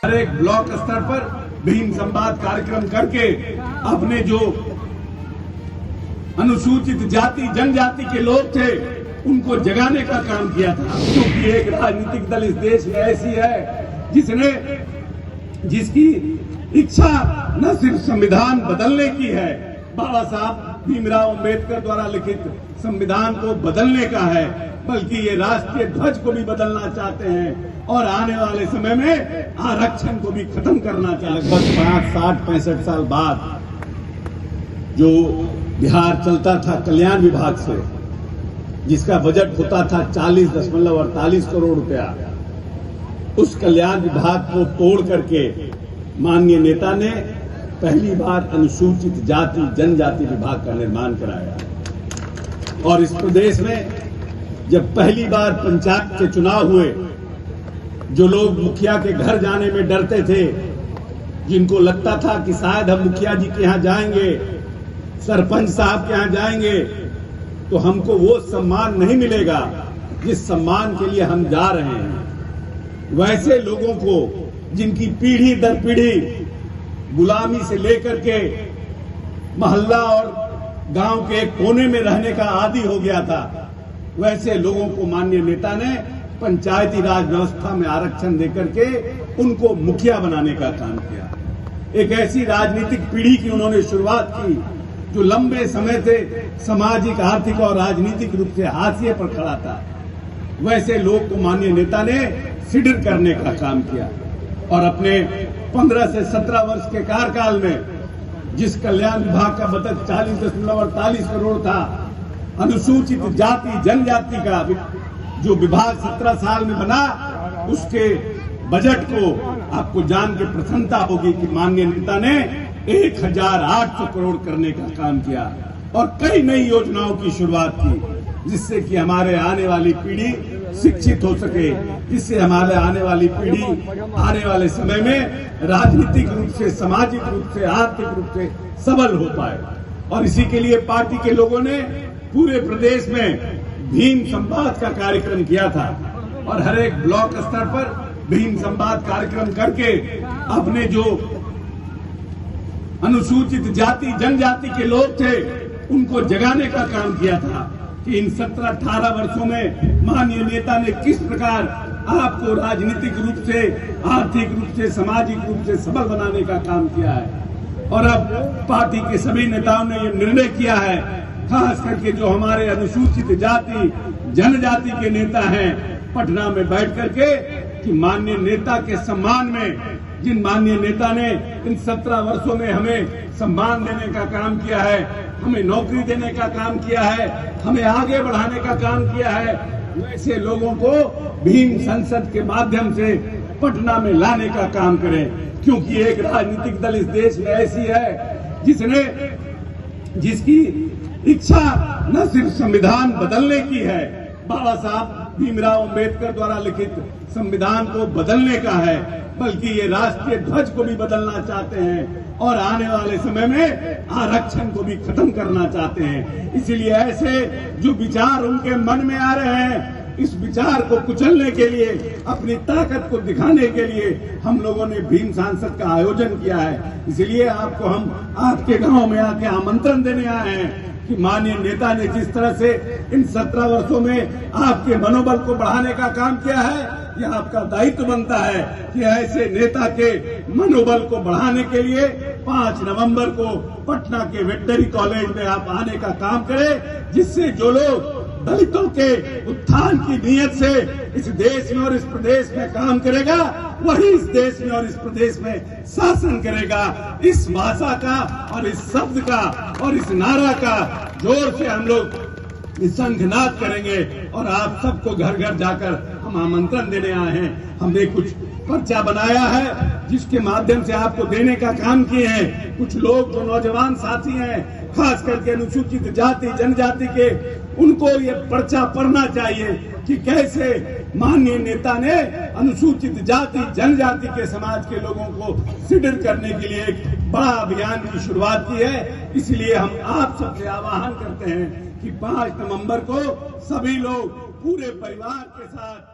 हर एक ब्लॉक स्तर पर भीम संवाद कार्यक्रम करके अपने जो अनुसूचित जाति जनजाति के लोग थे उनको जगाने का काम किया था। क्योंकि एक राजनीतिक दल इस देश में ऐसी है जिसकी इच्छा न सिर्फ संविधान बदलने की है, बाबा साहब भीमराव अम्बेडकर द्वारा लिखित संविधान को बदलने का है, बल्कि ये राष्ट्रीय ध्वज को भी बदलना चाहते हैं और आने वाले समय में आरक्षण को भी खत्म करना चाहते हैं। लगभग 60-65 साल बाद जो बिहार चलता था कल्याण विभाग से, जिसका बजट होता था 40.48 करोड़ रुपया, उस कल्याण विभाग को तोड़ करके माननीय नेता ने पहली बार अनुसूचित जाति जनजाति विभाग का निर्माण कराया। और इस प्रदेश में जब पहली बार पंचायत के चुनाव हुए, जो लोग मुखिया के घर जाने में डरते थे, जिनको लगता था कि शायद हम मुखिया जी के यहाँ जाएंगे, सरपंच साहब के यहाँ जाएंगे तो हमको वो सम्मान नहीं मिलेगा जिस सम्मान के लिए हम जा रहे हैं, वैसे लोगों को जिनकी पीढ़ी दर पीढ़ी गुलामी से लेकर के मोहल्ला और गांव के कोने में रहने का आदी हो गया था, वैसे लोगों को माननीय नेता ने पंचायती राज व्यवस्था में आरक्षण देकर के उनको मुखिया बनाने का काम किया। एक ऐसी राजनीतिक पीढ़ी की उन्होंने शुरुआत की जो लंबे समय से सामाजिक, आर्थिक और राजनीतिक रूप से हाशिए पर खड़ा था। वैसे लोग को माननीय नेता ने सिडिर करने का काम किया और अपने 15 से 17 वर्ष के कार्यकाल में जिस कल्याण विभाग का बजट 40.48 करोड़ था, अनुसूचित जाति जनजाति का जो विभाग 17 साल में बना, उसके बजट को आपको जान के प्रसन्नता होगी कि माननीय नेता ने 1800 करोड़ करने का काम किया और कई नई योजनाओं की शुरुआत की, जिससे कि हमारे आने वाली पीढ़ी शिक्षित हो सके, जिससे हमारे आने वाली पीढ़ी आने वाले समय में राजनीतिक रूप से, सामाजिक रूप से, आर्थिक रूप से सबल हो पाए। और इसी के लिए पार्टी के लोगों ने पूरे प्रदेश में भीम संवाद का कार्यक्रम किया था और हर एक ब्लॉक स्तर पर भीम संवाद कार्यक्रम करके अपने जो अनुसूचित जाति जनजाति के लोग थे उनको जगाने का काम किया था कि इन 17-18 वर्षों में माननीय नेता ने किस प्रकार आपको राजनीतिक रूप से, आर्थिक रूप से, सामाजिक रूप से सबल बनाने का काम किया है। और अब पार्टी के सभी नेताओं ने ये निर्णय किया है, खास करके जो हमारे अनुसूचित जाति जनजाति के नेता हैं, पटना में बैठ करके कि माननीय नेता के सम्मान में, जिन माननीय नेता ने इन 17 वर्षों में हमें सम्मान देने का काम किया है, हमें नौकरी देने का काम किया है, हमें आगे बढ़ाने का काम किया है, वैसे लोगों को भीम संसद के माध्यम से पटना में लाने का काम करें। क्योंकि एक राजनीतिक दल इस देश में ऐसी है जिसकी इच्छा न सिर्फ संविधान बदलने की है, बाबा साहब भीमराव अम्बेडकर द्वारा लिखित संविधान को बदलने का है, बल्कि ये राष्ट्रीय ध्वज को भी बदलना चाहते हैं और आने वाले समय में आरक्षण को भी खत्म करना चाहते हैं। इसीलिए ऐसे जो विचार उनके मन में आ रहे हैं, इस विचार को कुचलने के लिए, अपनी ताकत को दिखाने के लिए हम लोगों ने भीम सांसद का आयोजन किया है। इसलिए आपको हम आपके गांव में आके आमंत्रण देने आए हैं कि माननीय नेता ने जिस तरह से इन 17 वर्षों में आपके मनोबल को बढ़ाने का काम किया है, यह आपका दायित्व बनता है कि ऐसे नेता के मनोबल को बढ़ाने के लिए 5 नवंबर को पटना के वेटनरी कॉलेज में आप आने का काम करें, जिससे जो लोग दलितों के उत्थान की नीयत से इस देश में और इस प्रदेश में काम करेगा, वही इस देश में और इस प्रदेश में शासन करेगा। इस भाषा का और इस शब्द का और इस नारा का जोर से हम लोग शंखनाद करेंगे और आप सबको घर घर जाकर हम आमंत्रण देने आए हैं। हमने कुछ पर्चा बनाया है जिसके माध्यम से आपको देने का काम किए हैं। कुछ लोग जो नौजवान साथी हैं, खास करके अनुसूचित जाति जनजाति के, उनको ये पर्चा पढ़ना चाहिए कि कैसे माननीय नेता ने अनुसूचित जाति जनजाति के समाज के लोगों को सिडिर करने के लिए एक बड़ा अभियान की शुरुआत की है। इसलिए हम आप सबसे आह्वान करते हैं कि 5 नवंबर को सभी लोग पूरे परिवार के साथ